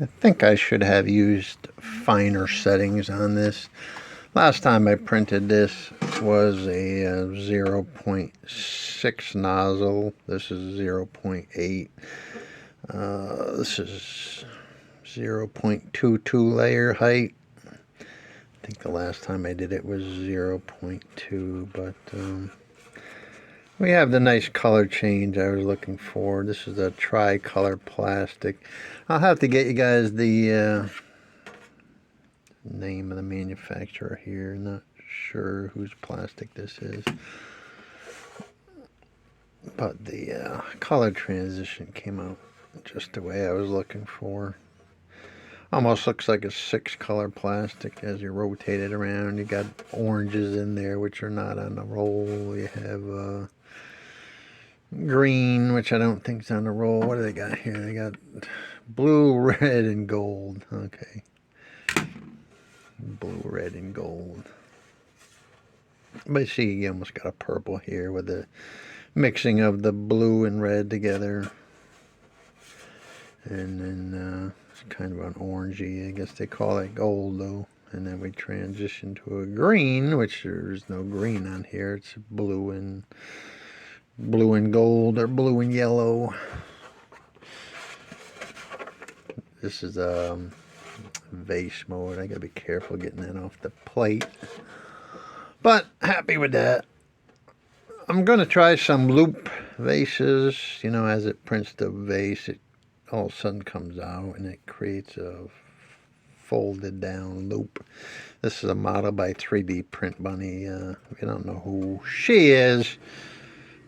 I think I should have used finer settings on this. Last time I printed this was a 0.6 nozzle. This is 0.8. This is 0.22 layer height. I think the last time I did it was 0.2, but we have the nice color change I was looking for. This is a tri-color plastic. I'll have to get you guys the name of the manufacturer here. Not sure whose plastic this is. But the color transition came out just the way I was looking for. Almost looks like a 6-color plastic as you rotate it around. You got oranges in there, which are not on the roll. You have green, which I don't think's on the roll. What do they got here? They got blue, red, and gold. Okay. Blue, red, and gold. But see, you almost got a purple here with the mixing of the blue and red together. And then it's kind of an orangey. I guess they call it gold, though. And then we transition to a green, which there's no green on here. It's blue and gold, or blue and yellow. This is vase mode. I gotta be careful getting that off the plate, but happy with that. I'm gonna try some loop vases. You know, as it prints the vase, it all of a sudden comes out and it creates a folded down loop. This is a model by 3D Print Bunny. If you don't know who she is,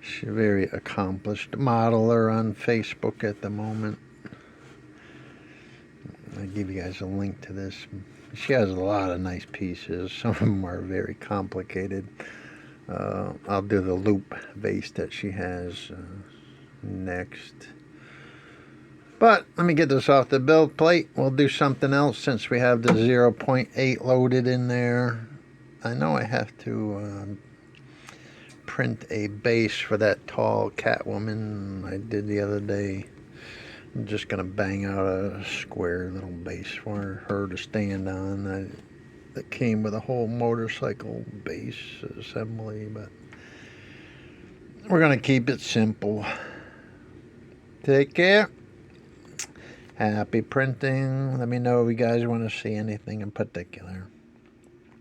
she's a very accomplished modeler on Facebook at the moment. I'll give you guys a link to this. She has a lot of nice pieces. Some of them are very complicated. I'll do the loop vase that she has next. But let me get this off the build plate. We'll do something else since we have the 0.8 loaded in there. I know I have to print a base for that tall Catwoman I did the other day. I'm just going to bang out a square little base for her to stand on. That came with a whole motorcycle base assembly, but we're going to keep it simple. Take care. Happy printing. Let me know if you guys want to see anything in particular.